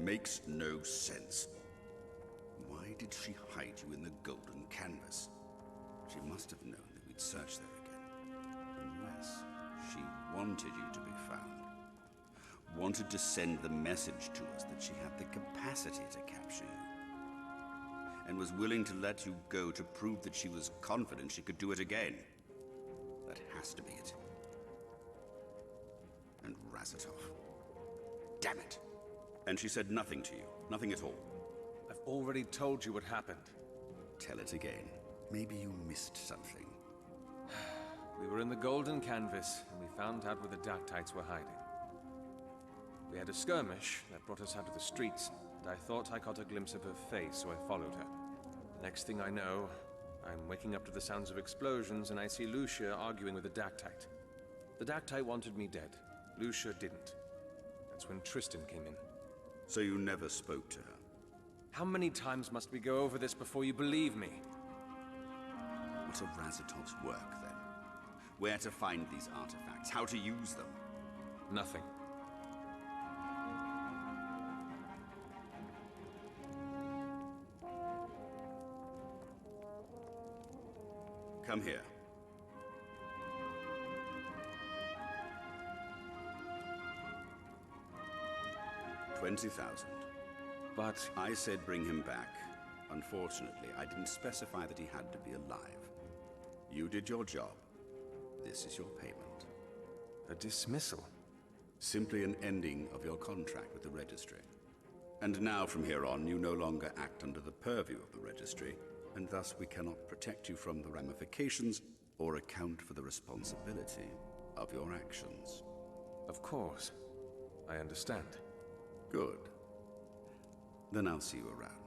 makes no sense. Why did she hide you in the golden canvas? She must have known that we'd search there again. Unless she wanted you to be found. Wanted to send the message to us that she had the capacity to capture you. And was willing to let you go to prove that she was confident she could do it again. That has to be it. And Razatov. Damn it! And she said nothing to you. Nothing at all. I've already told you what happened. Tell it again. Maybe you missed something. We were in the golden canvas, and we found out where the Dactytes were hiding. We had a skirmish that brought us out of the streets, and I thought I caught a glimpse of her face, so I followed her. Next thing I know, I'm waking up to the sounds of explosions, and I see Lucia arguing with a Dactyte. The Dactyte wanted me dead. Lucia didn't. That's when Tristan came in. So you never spoke to her? How many times must we go over this before you believe me? What's of Razatov's work, then? Where to find these artifacts? How to use them? Nothing. Come here. $20,000. But I said bring him back. Unfortunately, I didn't specify that he had to be alive. You did your job. This is your payment. a dismissal? Simply an ending of your contract with the Registry. And now, from here on, you no longer act under the purview of the Registry, and thus we cannot protect you from the ramifications or account for the responsibility of your actions. Of course. I understand. Good. Then I'll see you around.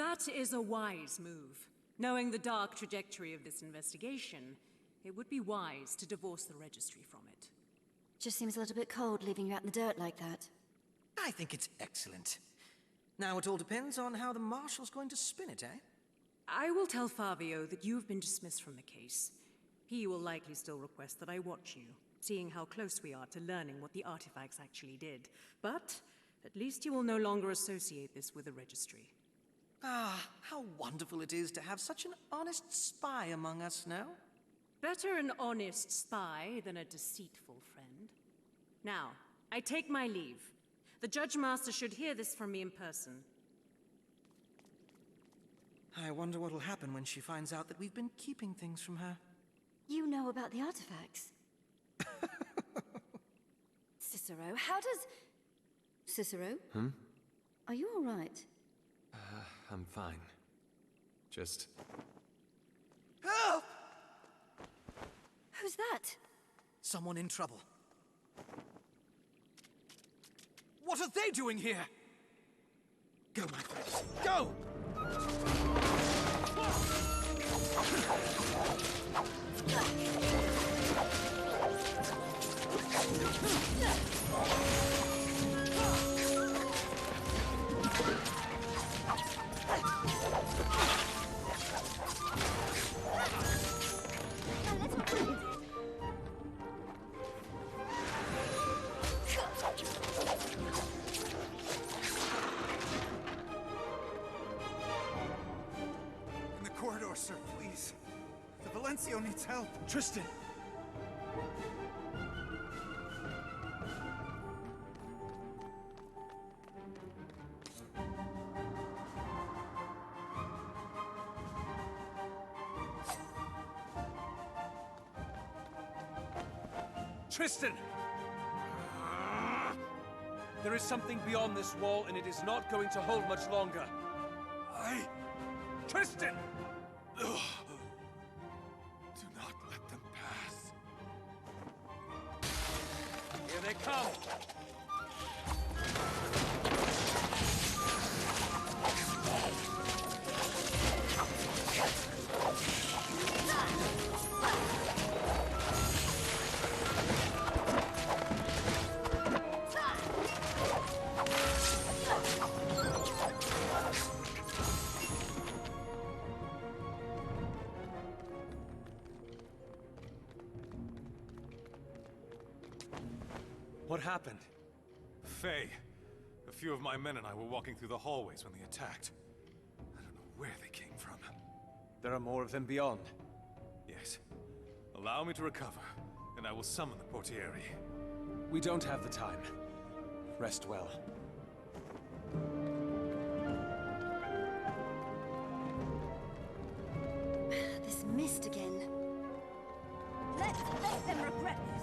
That is a wise move. Knowing the dark trajectory of this investigation, it would be wise to divorce the Registry from it. Just seems a little bit cold leaving you out in the dirt like that. I think it's excellent. Now it all depends on how the Marshal's going to spin it, eh? I will tell Fabio that you have been dismissed from the case. He will likely still request that I watch you, seeing how close we are to learning what the artifacts actually did. But at least you will no longer associate this with the Registry. Ah, how wonderful it is to have such an honest spy among us now. Better an honest spy than a deceitful friend. Now, I take my leave. The Judge Master should hear this from me in person. I wonder what'll happen when she finds out that we've been keeping things from her. You know about the artifacts. Cicero, how does... Cicero? Are you all right? I'm fine. Just... Help! Who's that? Someone in trouble. What are they doing here? Go, my friends, go! Silencio needs help. Tristan! Tristan! There is something beyond this wall, and it is not going to hold much longer. Tristan! Do not let them pass. Here they come! What happened? Faye, a few of my men and I were walking through the hallways when they attacked. I don't know where they came from. There are more of them beyond. Yes. Allow me to recover, and I will summon the portieri. We don't have the time. Rest well. This mist again. Let's make them regret this.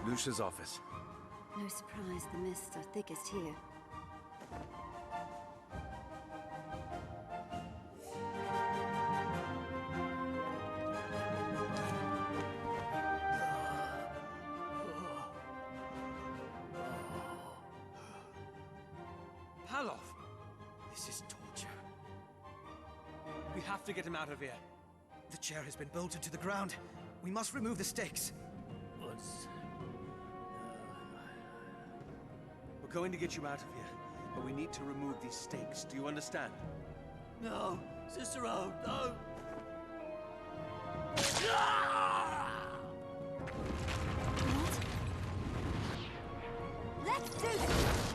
Lucia's office. No surprise the mists are thickest here. Palof! This is torture. We have to get him out of here. The chair has been bolted to the ground. We must remove the stakes. We're going to get you out of here, but we need to remove these stakes. Do you understand? No, Cicero, no! What? Let's do this!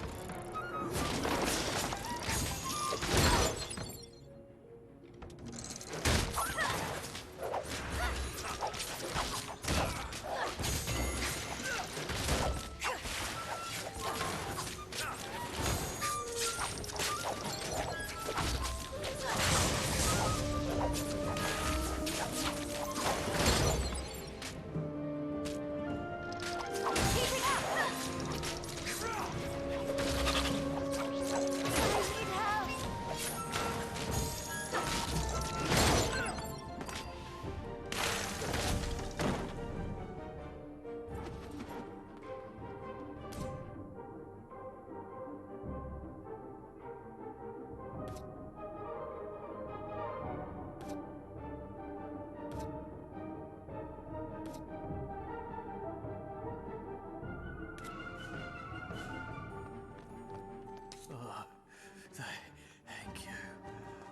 Thank you.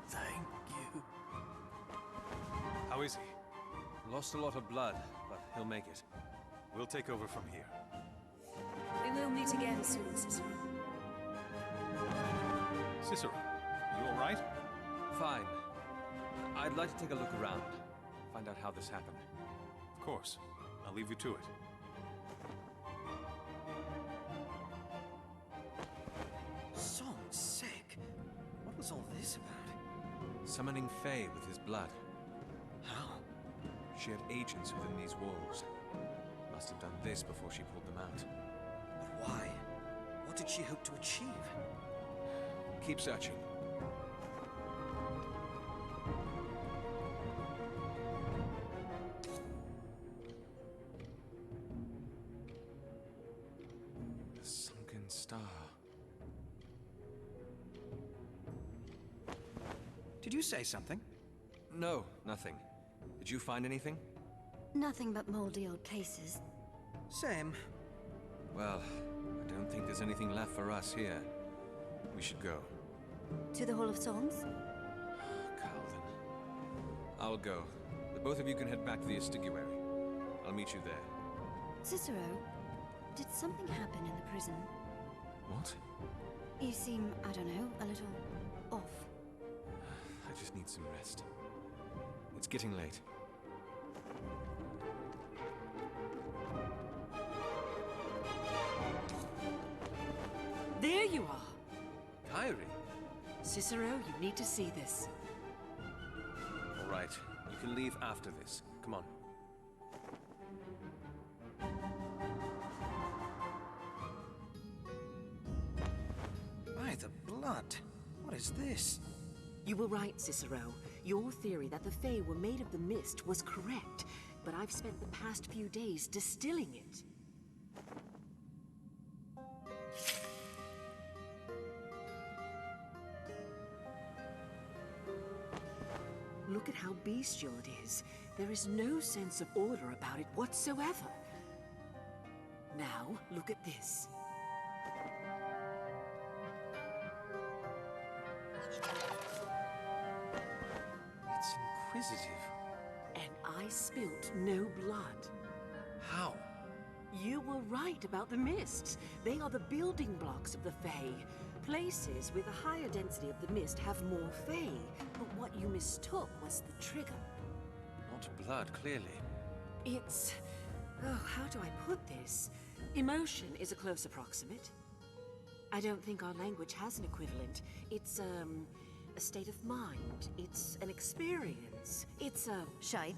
Thank you. How is he? Lost a lot of blood, but he'll make it. We'll take over from here. We will meet again soon, Cicero. Cicero, you all right? Fine. I'd like to take a look around. Find out how this happened. Of course. I'll leave you to it. Song's sake. What was all this about? Summoning Faye with his blood. How? She had agents within these walls. Must have done this before she pulled them out. But why? What did she hope to achieve? Keep searching. The sunken star. Did you say something? No, nothing. Did you find anything? Nothing but moldy old places. Same. Well, I don't think there's anything left for us here. We should go. To the Hall of Songs? Calden. I'll go. The both of you can head back to the Estiguary. I'll meet you there. Cicero, did something happen in the prison? What? You seem, I don't know, a little off. I just need some rest. It's getting late. There you are! Kyrie? Cicero, you need to see this. All right. You can leave after this. Come on. By the blood. What is this? You were right, Cicero. Your theory that the Fae were made of the mist was correct, but I've spent the past few days distilling it. Look at how bestial it is. There is no sense of order about it whatsoever. Now, look at this. It's inquisitive. And I spilt no blood. How? You were right about the mists. They are the building blocks of the Fae. Places with a higher density of the mist have more Fae, but what you mistook was the trigger. Not blood, clearly. It's... oh, how do I put this? Emotion is a close approximate. I don't think our language has an equivalent. It's, a state of mind. It's an experience. It's a... Scythe?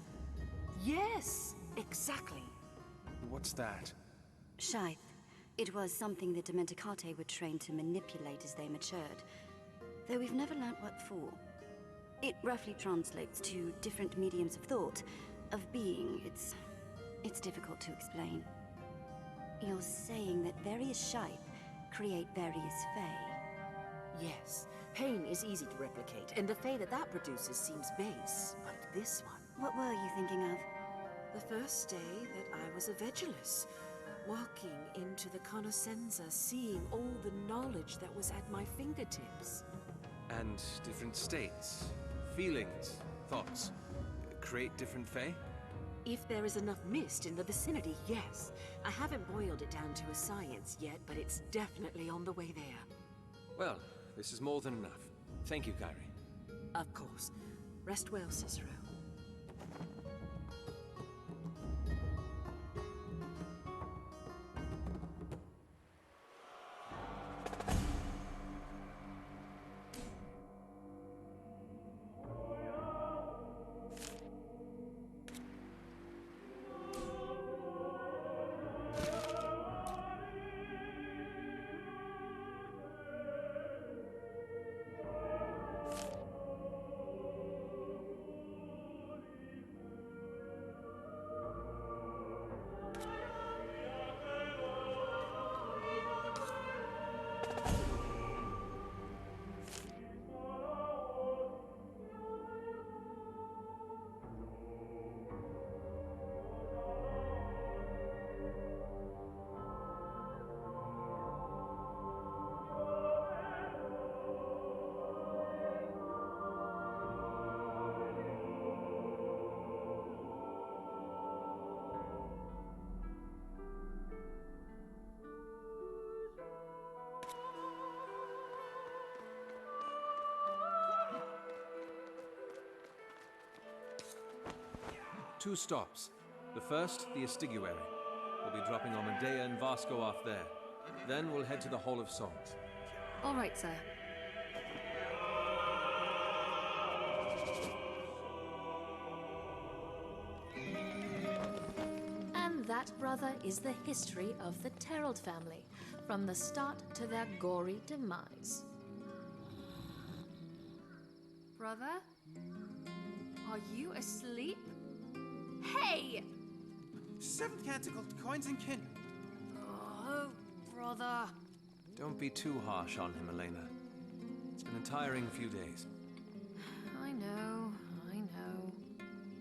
Yes, exactly. What's that? Scythe. It was something the Dementicate were trained to manipulate as they matured, though we've never learnt what for. It roughly translates to different mediums of thought, of being. It's difficult to explain. You're saying that various Scythe create various Fae? Yes, pain is easy to replicate, and the Fae that produces seems base. But this one... What were you thinking of? The first day that I was a Vegelus, walking into the Conoscenza, seeing all the knowledge that was at my fingertips. And different states, feelings, thoughts, create different Fae? If there is enough mist in the vicinity, yes. I haven't boiled it down to a science yet, but it's definitely on the way there. Well, this is more than enough. Thank you, Kyrie. Of course. Rest well, Cicero. Two stops. The first, the Estiguary. We'll be dropping Medea and Vasco off there. Then we'll head to the Hall of Songs. All right, sir. And that, brother, is the history of the Terrald family, from the start to their gory demise. Brother? Are you asleep? Hey! Seventh canticle, coins and kin. Oh, brother. Don't be too harsh on him, Elena. It's been a tiring few days. I know.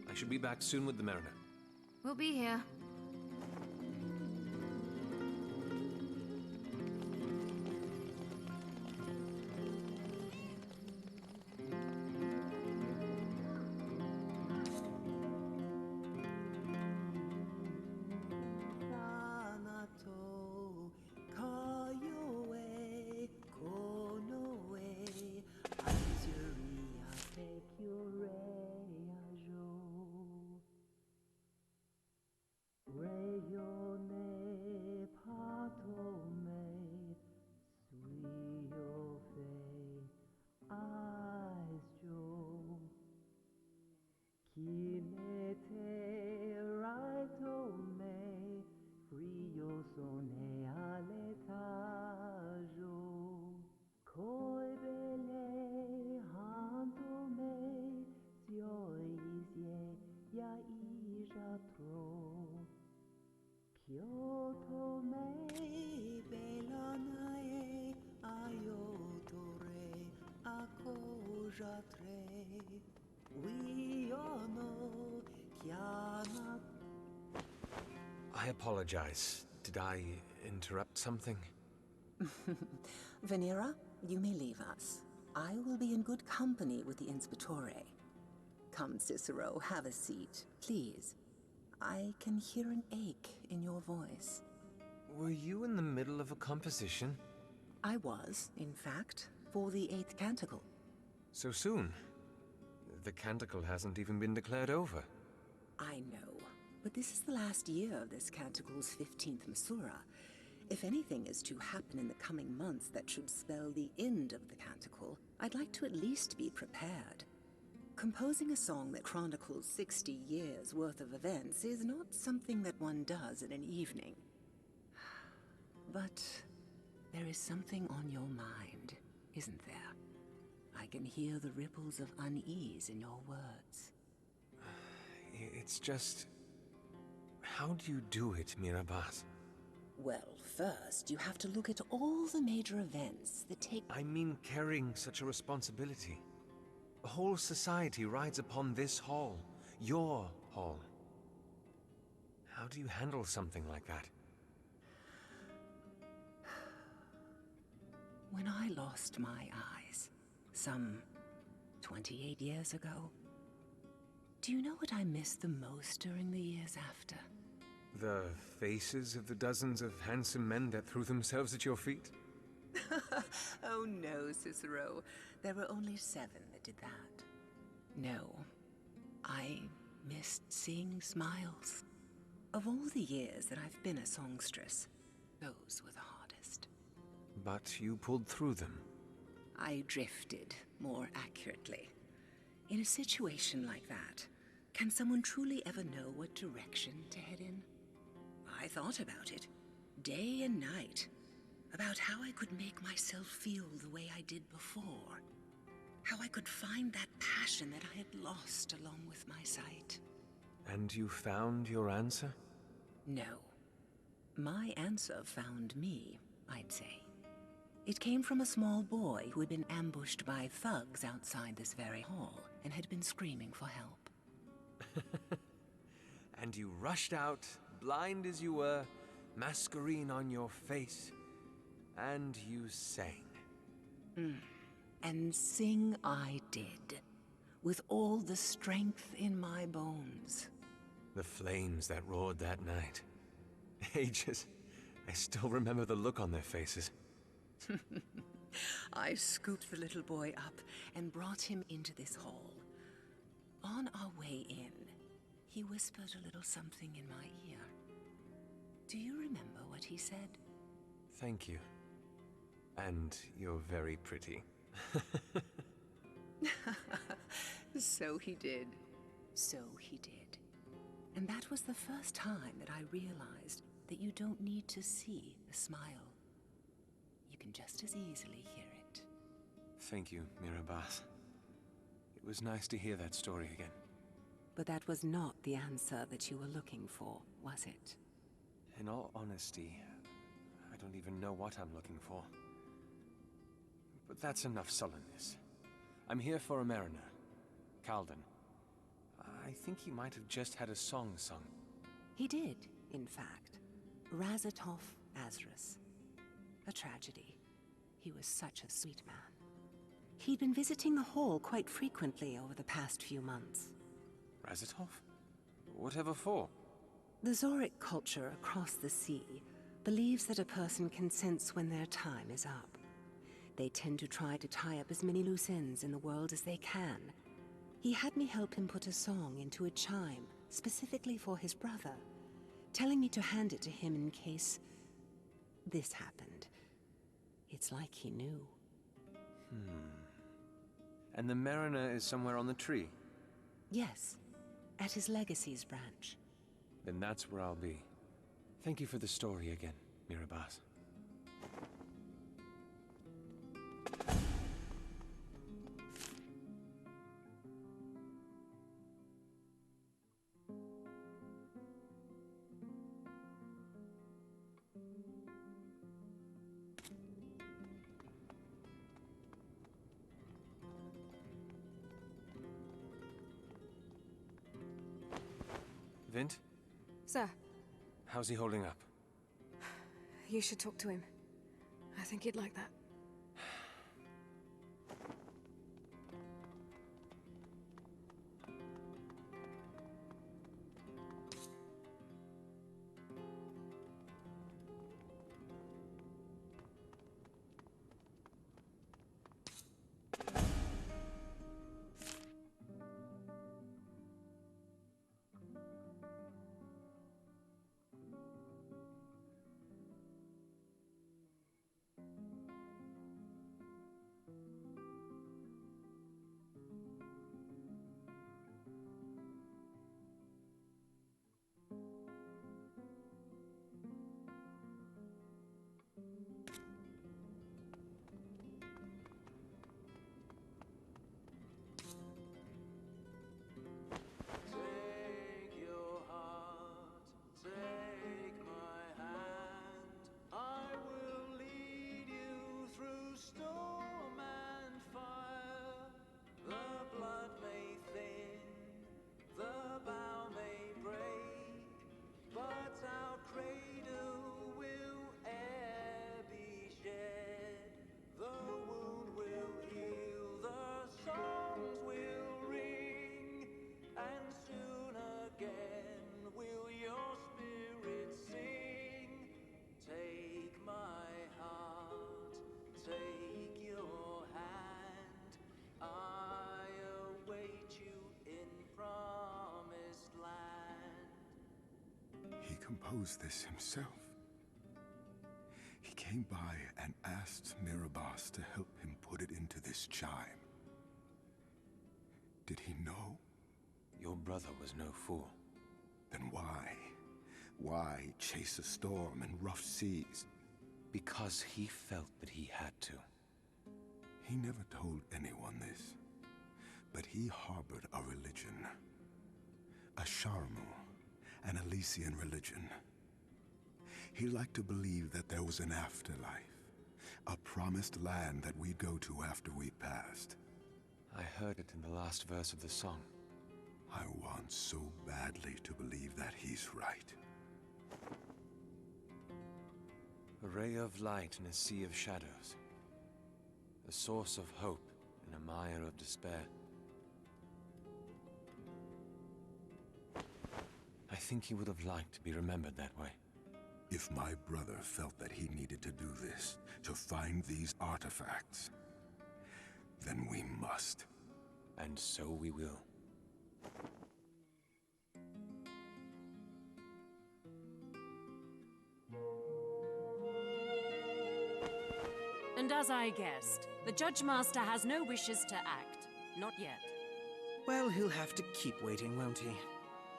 I should be back soon with the Mariner. We'll be here. I apologize. Did I interrupt something? Venera, you may leave us. I will be in good company with the Inspectore. Come, Cicero, have a seat, please. I can hear an ache in your voice. Were you in the middle of a composition? I was, in fact, for the 8th canticle. So soon? The canticle hasn't even been declared over. I know, but this is the last year of this canticle's 15th Masura. If anything is to happen in the coming months that should spell the end of the canticle, I'd like to at least be prepared. Composing a song that chronicles 60 years' worth of events is not something that one does in an evening. But there is something on your mind, isn't there? I can hear the ripples of unease in your words. It's just... How do you do it, Mirabaz? Well, first, you have to look at all the major events that take... I mean carrying such a responsibility. A whole society rides upon this hall. Your hall. How do you handle something like that? When I lost my eyes, some 28 years ago, do you know what I missed the most during the years after? The faces of the dozens of handsome men that threw themselves at your feet? Oh no, Cicero. There were only 7 that did that. No, I missed seeing smiles. Of all the years that I've been a songstress, those were the hardest. But you pulled through them. I drifted, more accurately. In a situation like that, can someone truly ever know what direction to head in? I thought about it, day and night, about how I could make myself feel the way I did before. How I could find that passion that I had lost along with my sight. And you found your answer? No. My answer found me, I'd say. It came from a small boy who had been ambushed by thugs outside this very hall and had been screaming for help. And you rushed out, blind as you were, masquerine on your face, and you sang. And sing I did, with all the strength in my bones. The flames that roared that night. Ages. I still remember the look on their faces. I scooped the little boy up and brought him into this hall. On our way in, he whispered a little something in my ear. Do you remember what he said? Thank you. And you're very pretty. So he did. So he did. And that was the first time that I realized that you don't need to see a smile. You can just as easily hear it. Thank you, Mirabaz. It was nice to hear that story again. But that was not the answer that you were looking for, was it? In all honesty, I don't even know what I'm looking for. But that's enough sullenness. I'm here for a mariner, Calden. I think he might have just had a song sung. He did, in fact. Razatov Azrus. A tragedy. He was such a sweet man. He'd been visiting the hall quite frequently over the past few months. Razatov? Whatever for? The Zoric culture across the sea believes that a person can sense when their time is up. They tend to try to tie up as many loose ends in the world as they can. He had me help him put a song into a chime, specifically for his brother, telling me to hand it to him in case this happened. It's like he knew. And the mariner is somewhere on the tree? Yes, at his Legacies branch. Then that's where I'll be. Thank you for the story again, Mirabas. Vint? Sir, How's he holding up? you should talk to him. I think he'd like that. He composed this himself. He came by and asked Mirabas to help him put it into this chime. Did he know? Your brother was no fool. Then why? Why chase a storm in rough seas? Because he felt that he had to. He never told anyone this, but he harbored a religion. A Sharmu, an Elysian religion. He liked to believe that there was an afterlife, a promised land that we'd go to after we passed. I heard it in the last verse of the song. I want so badly to believe that he's right. A ray of light in a sea of shadows. A source of hope in a mire of despair. I think he would have liked to be remembered that way. If my brother felt that he needed to do this, to find these artifacts, then we must. And so we will. And as I guessed, the Judge Master has no wishes to act. Not yet. Well, he'll have to keep waiting, won't he?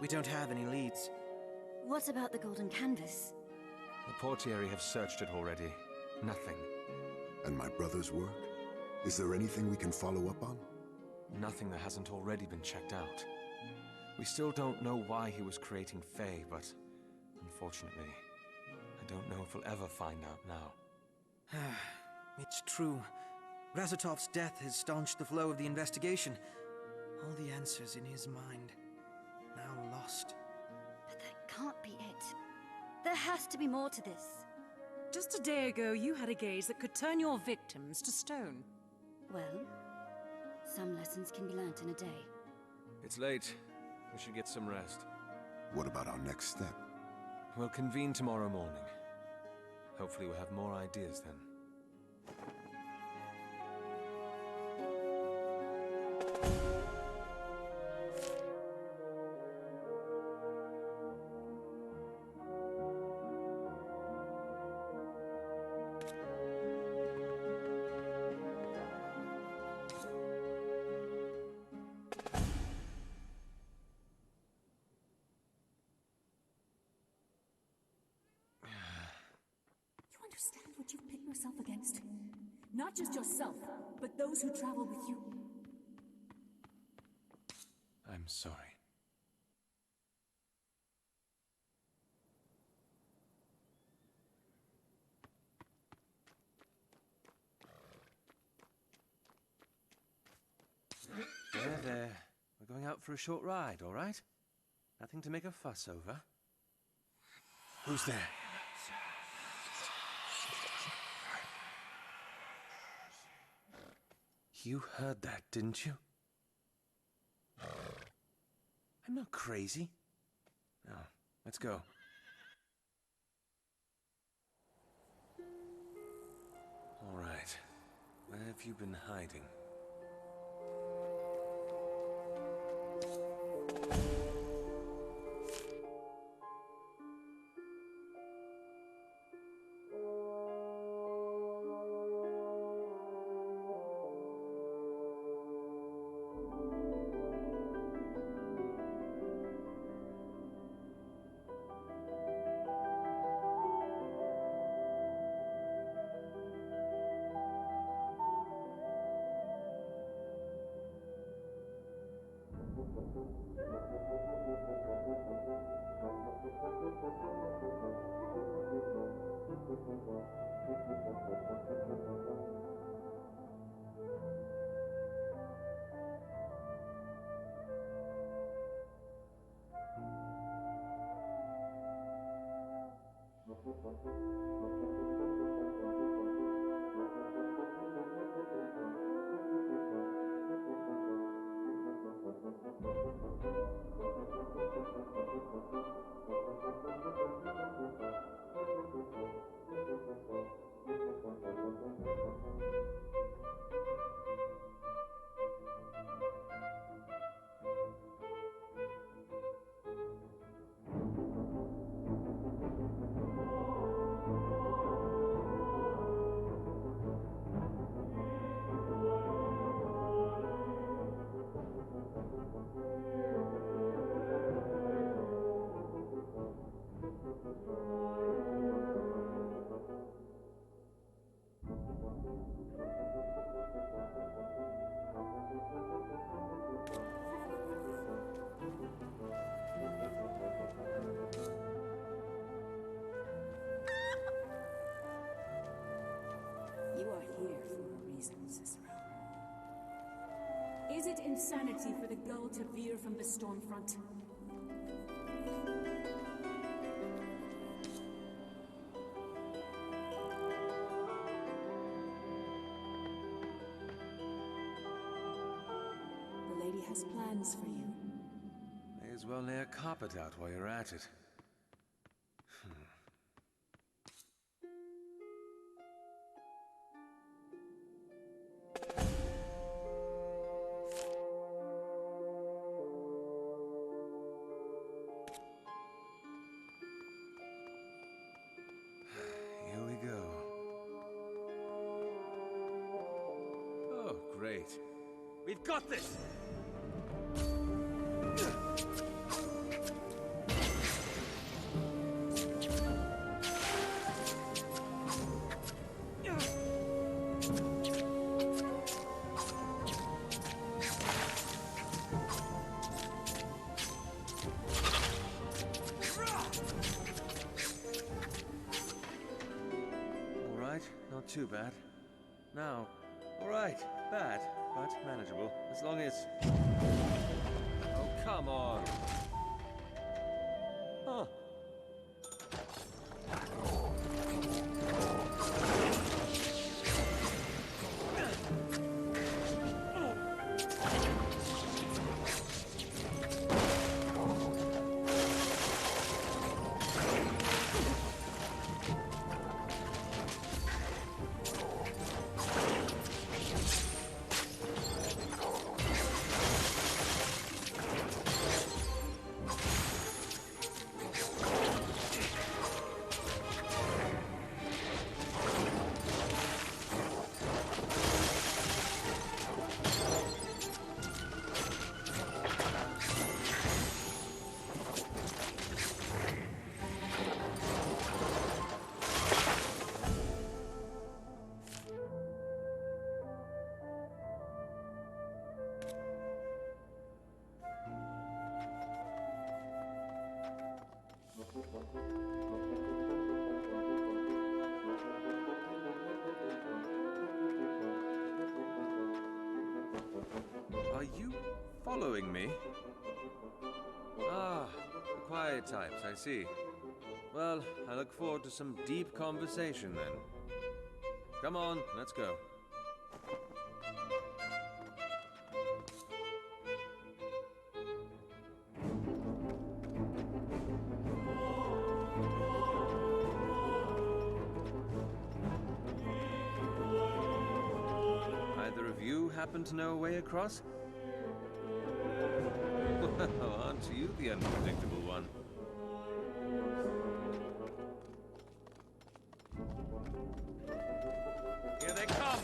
We don't have any leads. What about the golden canvas? The portieri have searched it already. Nothing. And my brother's work? Is there anything we can follow up on? Nothing that hasn't already been checked out. We still don't know why he was creating Fae, but unfortunately, I don't know if we'll ever find out now. It's true. Razatov's death has staunched the flow of the investigation. All the answers in his mind, now lost. But that can't be has to be more to this. Just a day ago, you had a gaze that could turn your victims to stone. Well, some lessons can be learnt in a day. It's late. We should get some rest. What about our next step? We'll convene tomorrow morning. Hopefully we'll have more ideas then. Understand what you've pit yourself against? Not just yourself, but those who travel with you. I'm sorry. There. We're going out for a short ride, all right? Nothing to make a fuss over. Who's there? You heard that, didn't you? I'm not crazy. Now, let's go. All right. Where have you been hiding? You are here for a reason, Cicero. Is it insanity for the gull to veer from the storm front? The lady has plans for you. May as well lay a carpet out while you're at it. Here we go. Oh, great. We've got this! Not too bad. Now, alright, bad, but manageable, as long as... Oh, come on! Huh. Are you following me? Ah, the quiet types, I see. Well, I look forward to some deep conversation then. Come on, let's go. Either of you happen to know a way across? Well, aren't you the unpredictable one? Here they come!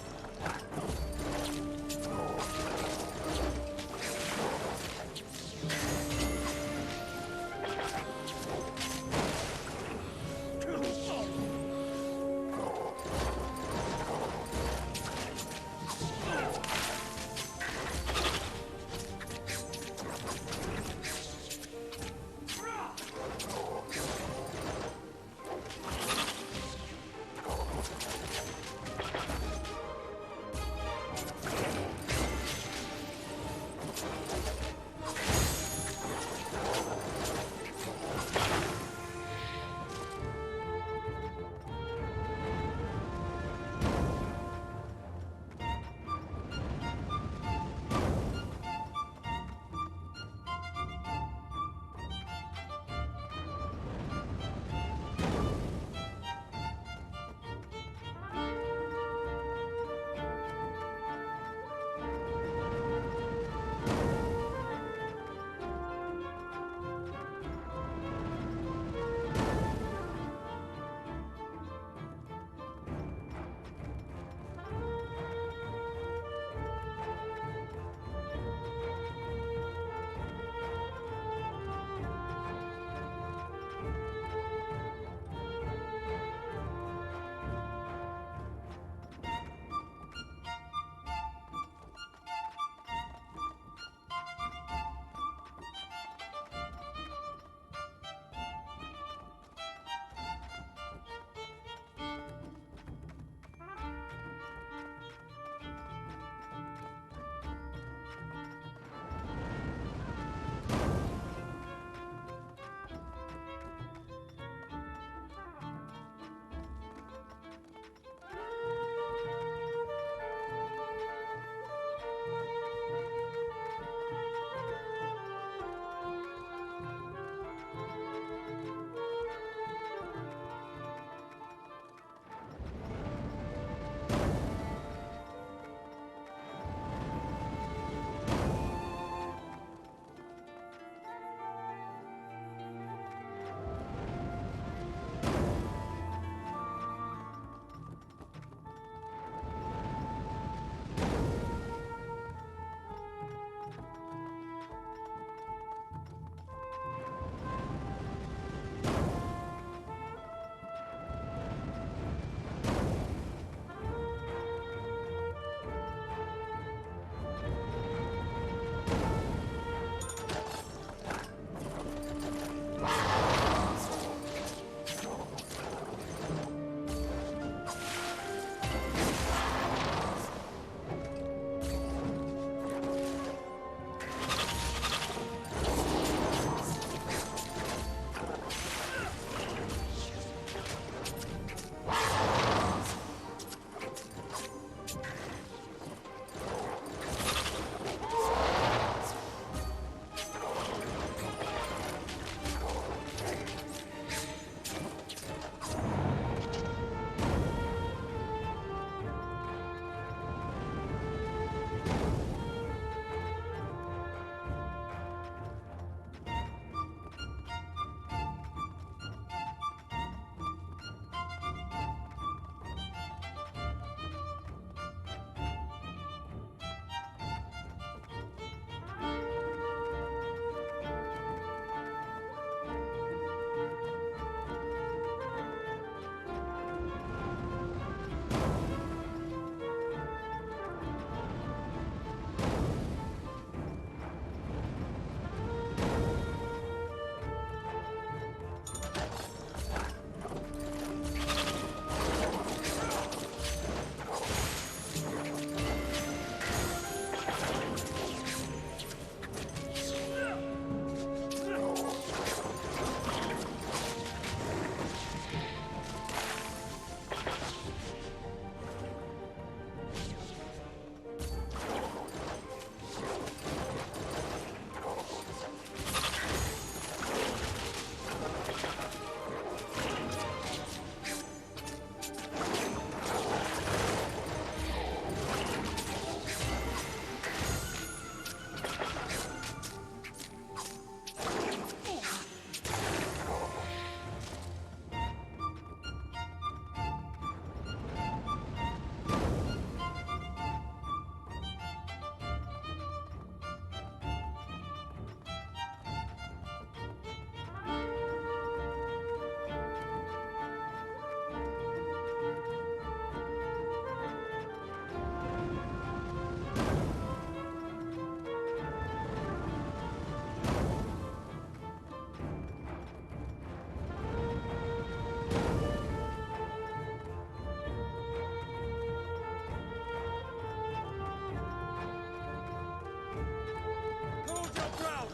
Hold your ground!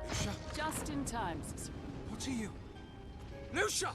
Lucia? Just in time, Cicero. What are you? Lucia!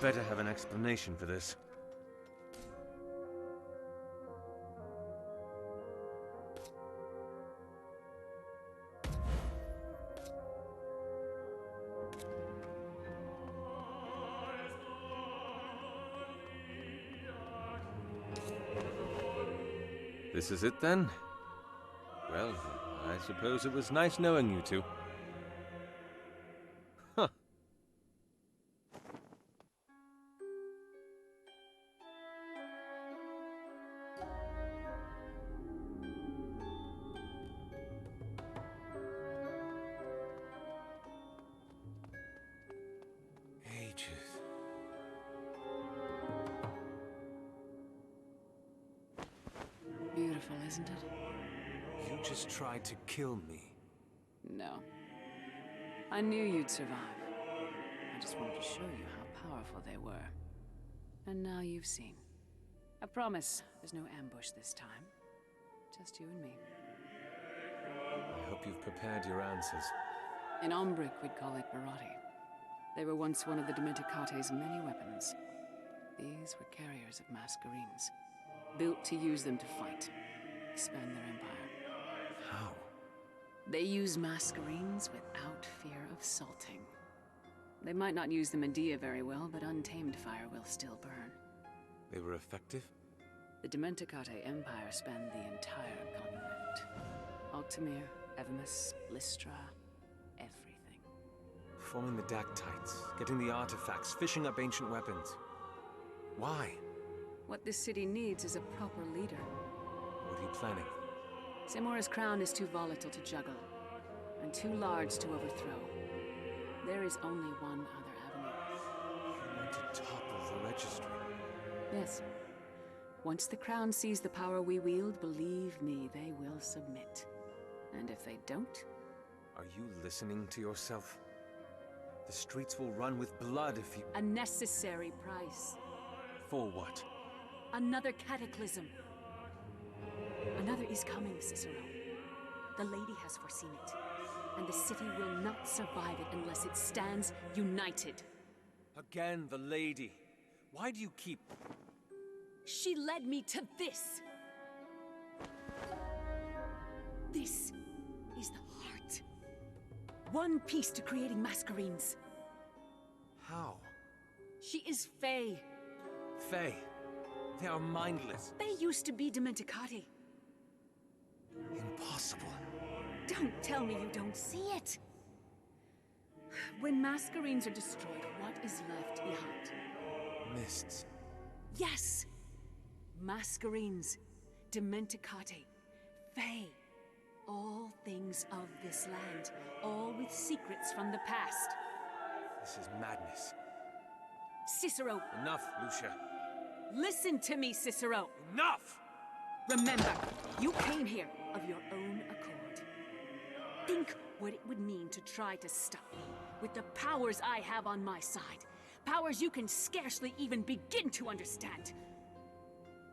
Better have an explanation for this. This is it then? Well, I suppose it was nice knowing you two. Huh. Beautiful, isn't it? You just tried to kill me. No. I knew you'd survive. I just wanted to show you how powerful they were. And now you've seen. I promise there's no ambush this time. Just you and me. I hope you've prepared your answers. In Ombric, we'd call it Barati. They were once one of the Domenicate's many weapons. These were carriers of Masquerines, built to use them to fight, expand their empire. How? They use Masquerines without fear of salting. They might not use the Medea very well, but untamed fire will still burn. They were effective? The Domeniticate Empire spanned the entire continent. Altamir, Evamus, Lystra, everything. Forming the Dactytes, getting the artifacts, fishing up ancient weapons. Why? What this city needs is a proper leader. What are you planning? Simora's crown is too volatile to juggle, and too large to overthrow. There is only one other avenue. You want to topple the registry? Yes. Once the crown sees the power we wield, believe me, they will submit. And if they don't... Are you listening to yourself? The streets will run with blood if you... A necessary price. For what? Another cataclysm. Another is coming, Cicero. The lady has foreseen it. And the city will not survive it unless it stands united. Again, the lady. Why do you keep... She led me to this. This is the heart. One piece to creating Masquerades. How? She is Fae. Fae. They are mindless. They used to be Dementicati. Impossible. Don't tell me you don't see it. When Masquerades are destroyed, what is left behind? Mists. Yes! Masquerades, Dementicati, Fae. All things of this land, all with secrets from the past. This is madness. Cicero! Enough, Lucia. Listen to me, Cicero! Enough! Remember, you came here of your own accord. Think what it would mean to try to stop me with the powers I have on my side. Powers you can scarcely even begin to understand.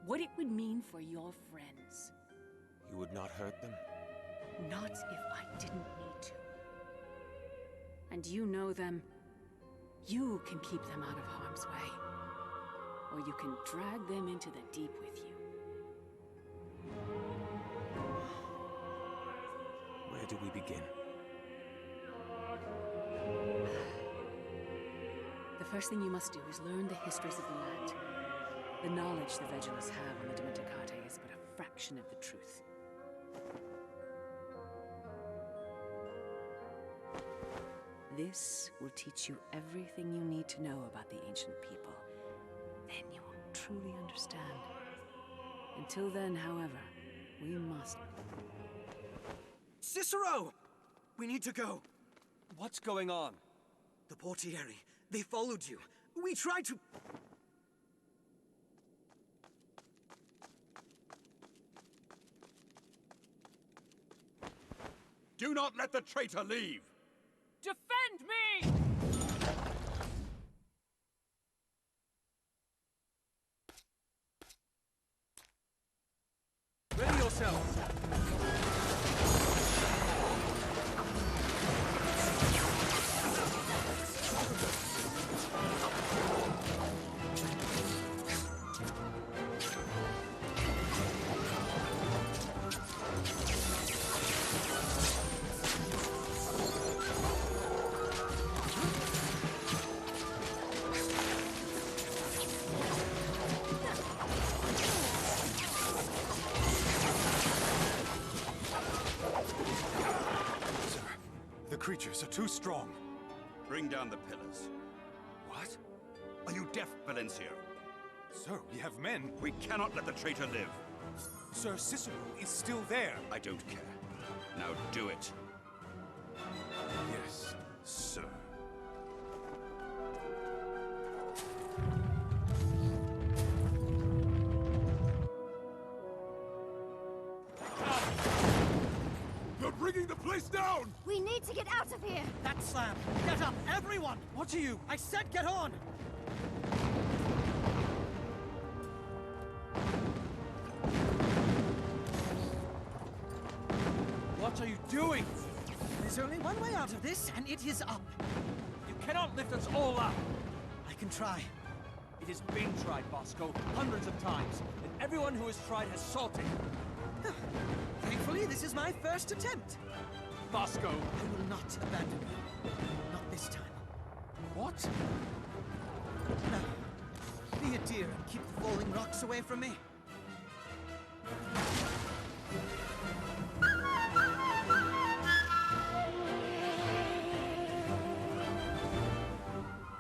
What it would mean for your friends. You would not hurt them? Not if I didn't need to. And you know them. You can keep them out of harm's way. Or you can drag them into the deep with you. Where do we begin? The first thing you must do is learn the histories of the land. The knowledge the Vegelus have on the Dementicati is but a fraction of the truth. This will teach you everything you need to know about the ancient people. Then you will truly understand. Until then, however, we must... Cicero! We need to go. What's going on? The Portieri. They followed you. We tried to... Do not let the traitor leave! Defend me! Ready yourselves! The creatures are too strong. Bring down the pillars. What? Are you deaf, Valencio? Sir, we have men. We cannot let the traitor live. Sir, Cicero is still there. I don't care. Now do it. Yes, sir. You're bringing the place down! We need to get out of here! That slab! Get up, everyone! What are you? I said get on! What are you doing? There's only one way out of this, and it is up. You cannot lift us all up! I can try. It has been tried, Bosco, hundreds of times, and everyone who has tried has salted. Thankfully, this is my first attempt. Bosco! I will not abandon you. Not this time. What? Now, be a dear and keep the falling rocks away from me.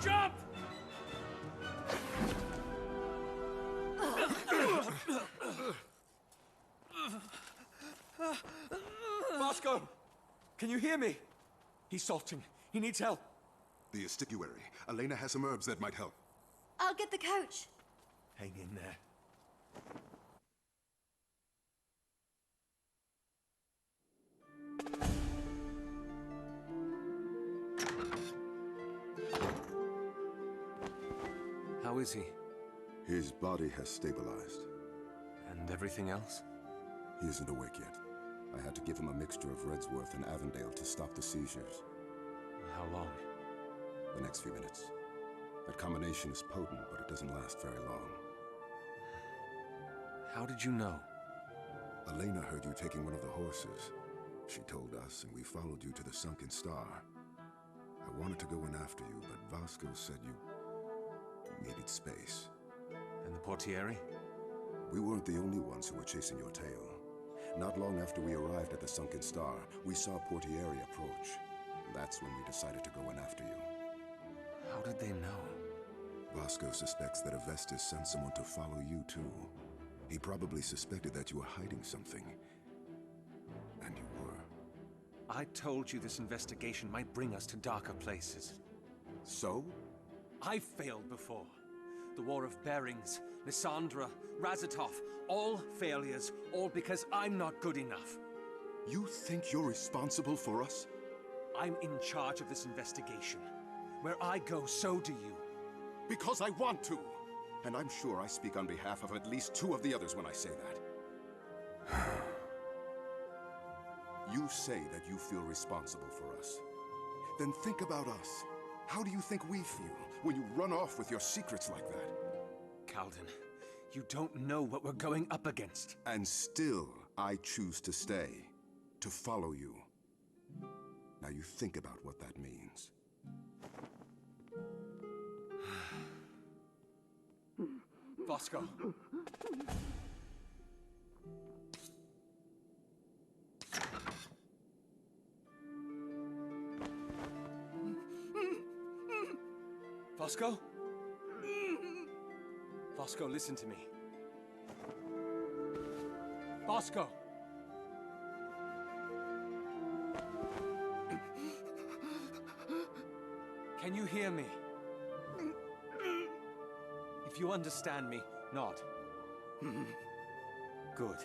Jump! Vasco! Can you hear me? He's salting. He needs help. The estuary. Elena has some herbs that might help. I'll get the coach. Hang in there. How is he? His body has stabilized. And everything else? He isn't awake yet. I had to give him a mixture of Redsworth and Avondale to stop the seizures. How long? The next few minutes. That combination is potent, but it doesn't last very long. How did you know? Elena heard you taking one of the horses. She told us, and we followed you to the Sunken Star. I wanted to go in after you, but Vasco said you needed space. And the portiere? We weren't the only ones who were chasing your tail. Not long after we arrived at the Sunken Star, we saw Portiere approach. That's when we decided to go in after you. How did they know? Vasco suspects that Avestus sent someone to follow you too. He probably suspected that you were hiding something. And you were. I told you this investigation might bring us to darker places. So? I failed before. The War of Bearings, Lysandra, Razatov, all failures, all because I'm not good enough. You think you're responsible for us? I'm in charge of this investigation. Where I go, so do you. Because I want to! And I'm sure I speak on behalf of at least 2 of the others when I say that. You say that you feel responsible for us. Then think about us. How do you think we feel when you run off with your secrets like that? Calden, you don't know what we're going up against. And still, I choose to stay. To follow you. Now you think about what that means. Vasco. Vasco? Vasco, listen to me. Vasco! Can you hear me? If you understand me, nod. Good.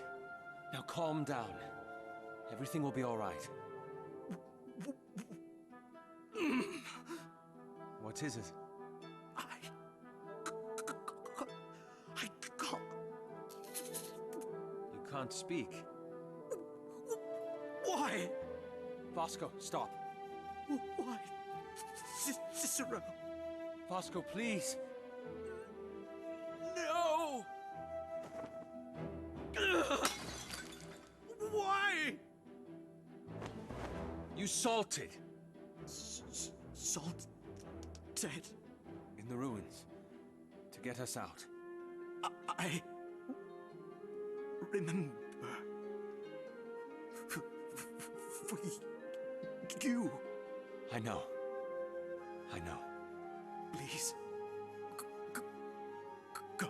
Now calm down. Everything will be all right. What is it? I can't. You can't speak. Why? Vasco, stop. Why? Cicero. Vasco, please. No! Why? You salted. Salt? Dead? In the ruins. To get us out. I remember. For you. I know. I know. Please. Go.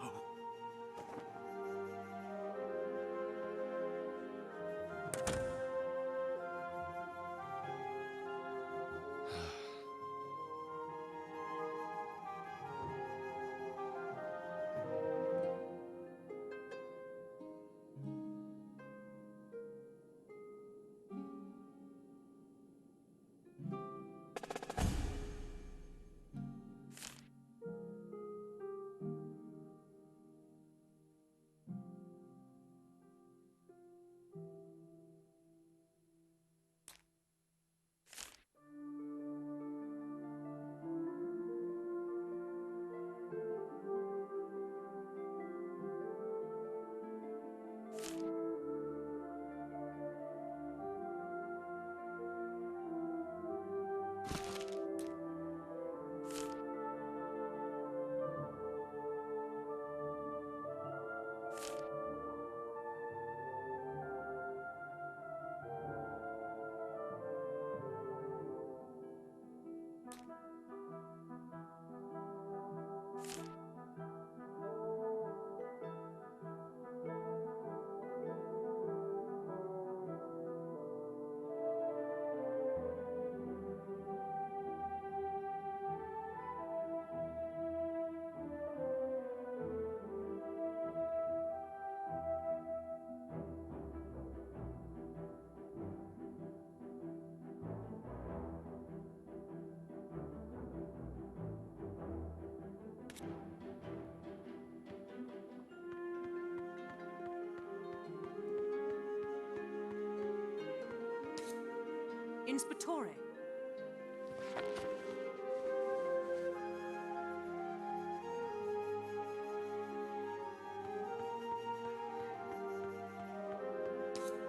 Inspectore.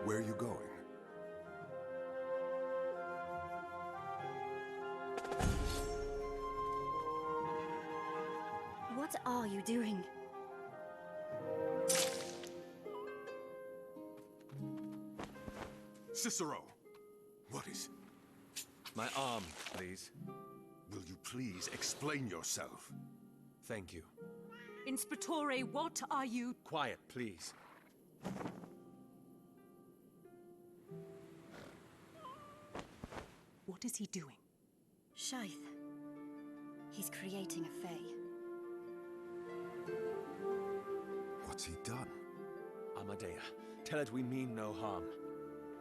Where are you going? What are you doing? Cicero! What is... My arm, please. Will you please explain yourself? Thank you. Inspectore, what are you... Quiet, please. What is he doing? Shaith. He's creating a Fae. What's he done? Amadea, tell it we mean no harm.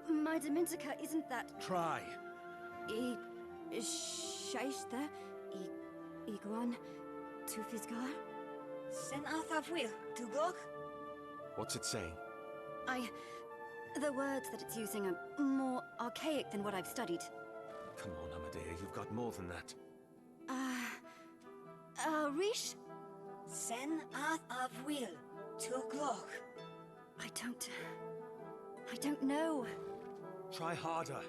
My Dementica isn't that... Try. Shaishta, Iguan, Tufisgar. Sen Arthafwil, Tugok? What's it saying? The words that it's using are more archaic than what I've studied. Come on, Amadea, you've got more than that. Rish? Sen Arthafwil, Tugok. I don't know. Try harder.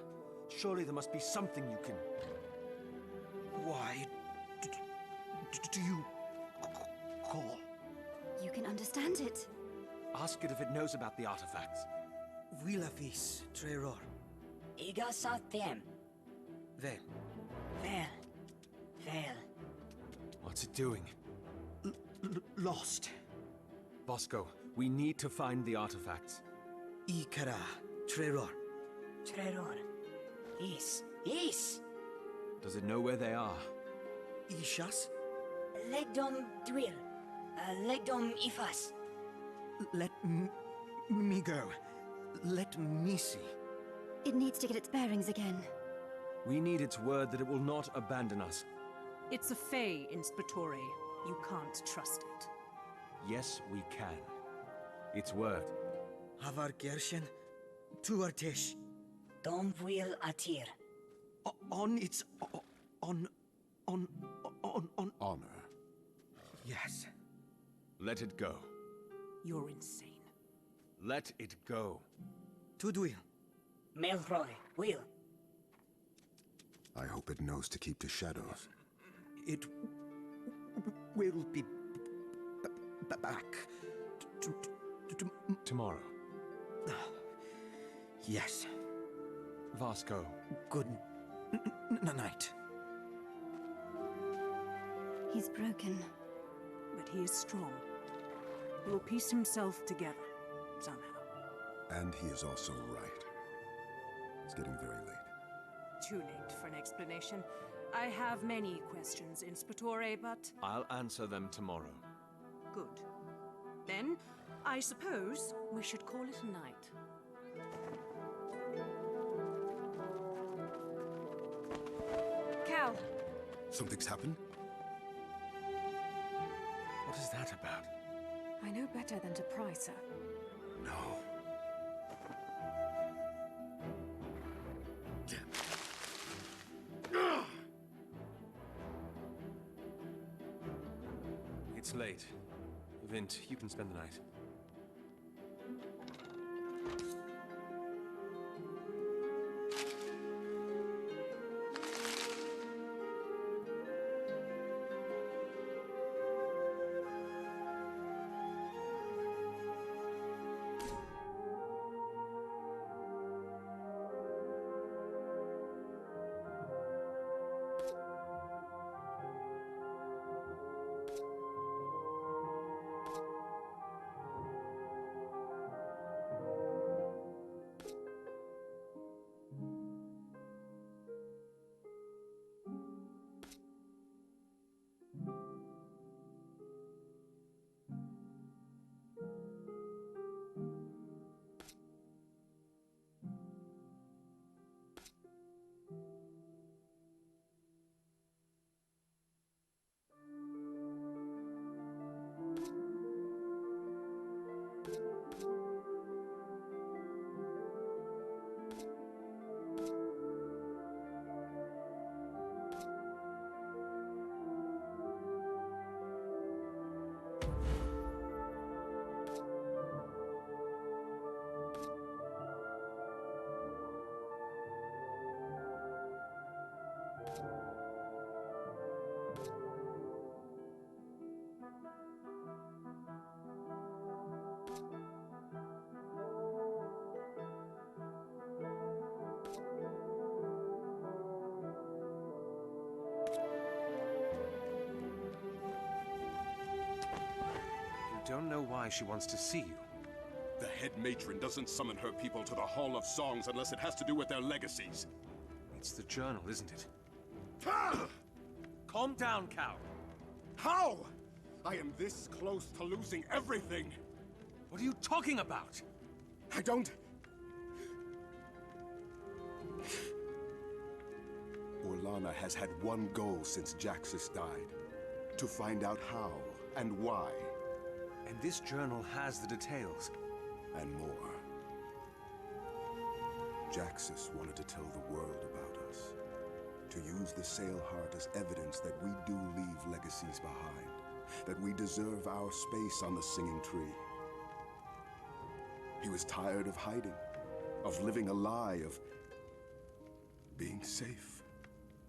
Surely there must be something you can... Why do you call? You can understand it. Ask it if it knows about the artifacts. Willafis Treror. Igasatem. Vel. Vel. What's it doing? Lost. Bosco, we need to find the artifacts. Ikara Treror. Treror. Is. Does it know where they are? Ishas? Legdom Dwil. Legdom Ifas. Let me go. Let me see. It needs to get its bearings again. We need its word that it will not abandon us. It's a Fae, Inspectore. You can't trust it. Yes, we can. Its word. Havar Gershen. Tuartesh. Domwil Atir. On its... on... Honor. Yes. Let it go. You're insane. Let it go. Tudwil. Melroy. Will. I hope it knows to keep to shadows. It will be back tomorrow. Yes. Vasco. Good night. He's broken. But he is strong. He will piece himself together, somehow. And he is also right. It's getting very late. Too late for an explanation. I have many questions, Inspectore, but... I'll answer them tomorrow. Good. Then, I suppose we should call it a night. Cal! Something's happened? What is that about? I know better than to pry, sir. No. It's late. Vint, you can spend the night. don't know why she wants to see you. The head matron doesn't summon her people to the Hall of Songs unless it has to do with their legacies. It's the journal, isn't it? Ah! Calm down, Cal. How? I am this close to losing everything. What are you talking about? I don't... Orlana has had one goal since Jaxus died. To find out how and why. And this journal has the details. And more. Jaxus wanted to tell the world about us. To use the Sail Heart as evidence that we do leave legacies behind. That we deserve our space on the Singing Tree. He was tired of hiding. Of living a lie, of being safe.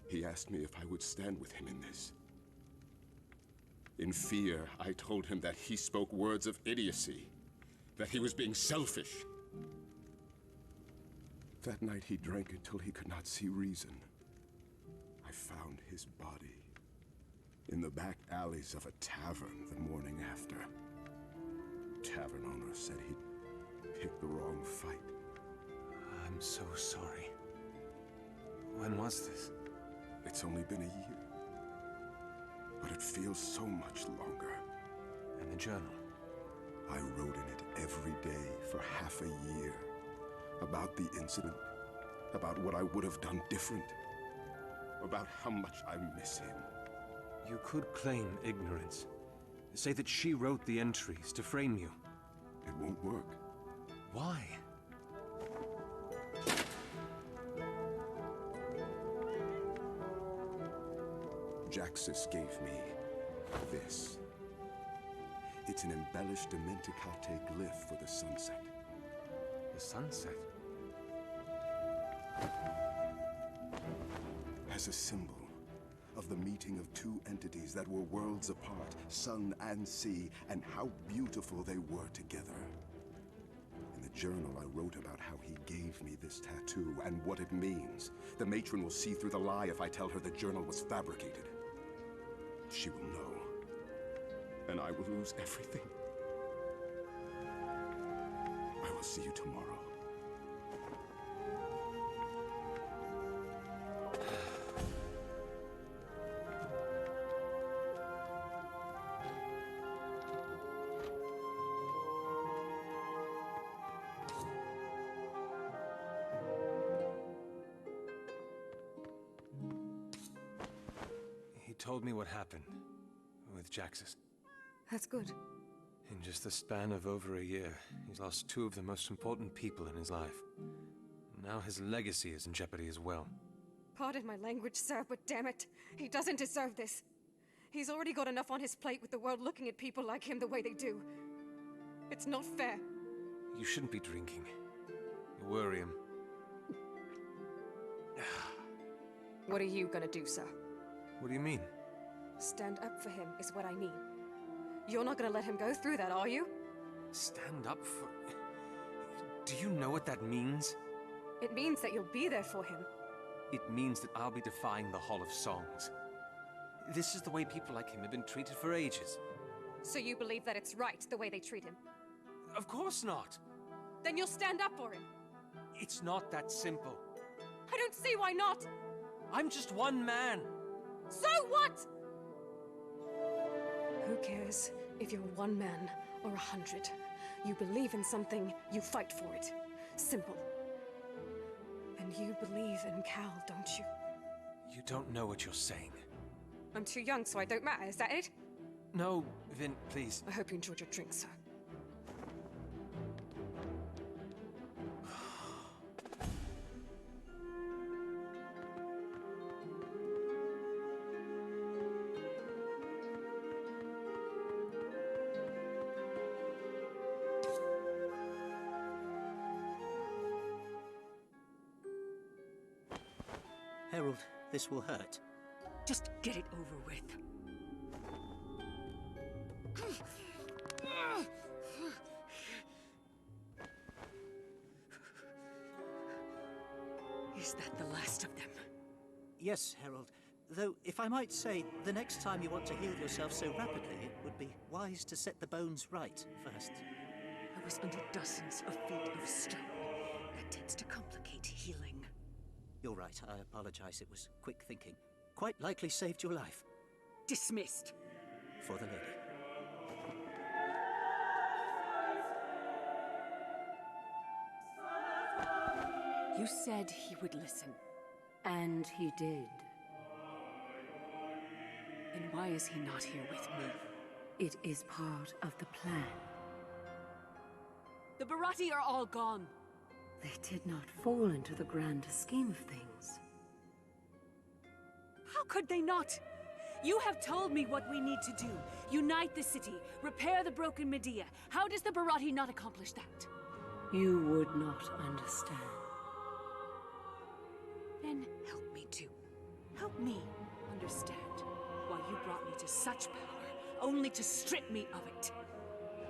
He asked me if I would stand with him in this. In fear, I told him that he spoke words of idiocy. That he was being selfish. That night he drank until he could not see reason. I found his body in the back alleys of a tavern the morning after. Tavern owner said he'd picked the wrong fight. I'm so sorry. When was this? It's only been a year. But it feels so much longer. And the journal? I wrote in it every day for half a year. About the incident. About what I would have done different. About how much I miss him. You could claim ignorance. Say that she wrote the entries to frame you. It won't work. Why? Jaxus gave me this. It's an embellished Dementicate glyph for the sunset. The sunset? As a symbol of the meeting of two entities that were worlds apart, sun and sea, and how beautiful they were together. In the journal, I wrote about how he gave me this tattoo and what it means. The matron will see through the lie if I tell her the journal was fabricated. She will know. And I will lose everything. I will see you tomorrow. He told me what happened with Jaxus. That's good. In just the span of over a year, he's lost two of the most important people in his life. Now his legacy is in jeopardy as well. Pardon my language, sir, but damn it, he doesn't deserve this. He's already got enough on his plate with the world looking at people like him the way they do. It's not fair. You shouldn't be drinking. You worry him. What are you gonna do, sir? What do you mean? Stand up for him is what I mean. You're not gonna let him go through that, are you? Stand up for... Do you know what that means? It means that you'll be there for him. It means that I'll be defying the Hall of Songs. This is the way people like him have been treated for ages. So you believe that it's right, the way they treat him? Of course not! Then you'll stand up for him! It's not that simple. I don't see why not! I'm just one man! So what?! Who cares if you're one man or 100? You believe in something, you fight for it. Simple. And you believe in Cal, don't you? You don't know what you're saying. I'm too young, so I don't matter, is that it? No, Vin, please. I hope you enjoyed your drink, sir. Herald, this will hurt. Just get it over with. Is that the last of them? Yes, Herald. Though, if I might say, the next time you want to heal yourself so rapidly, it would be wise to set the bones right first. I was under dozens of feet of stone. That tends to complicate healing. You're right, I apologize. It was quick thinking. Quite likely saved your life. Dismissed. For the lady. You said he would listen. And he did. Then why is he not here with me? It is part of the plan. The Barati are all gone. They did not fall into the grander scheme of things. How could they not? You have told me what we need to do. Unite the city, repair the broken Medea. How does the Barati not accomplish that? You would not understand. Then help me to. Help me understand why you brought me to such power, only to strip me of it.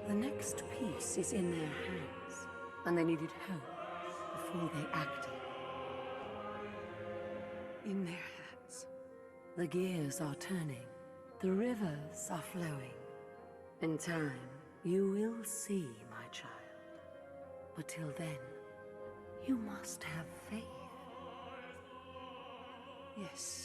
The next piece is in their hands, and they needed hope before they acted. In their hands. The gears are turning. The rivers are flowing. In time, you will see, my child. But till then, you must have faith. Yes.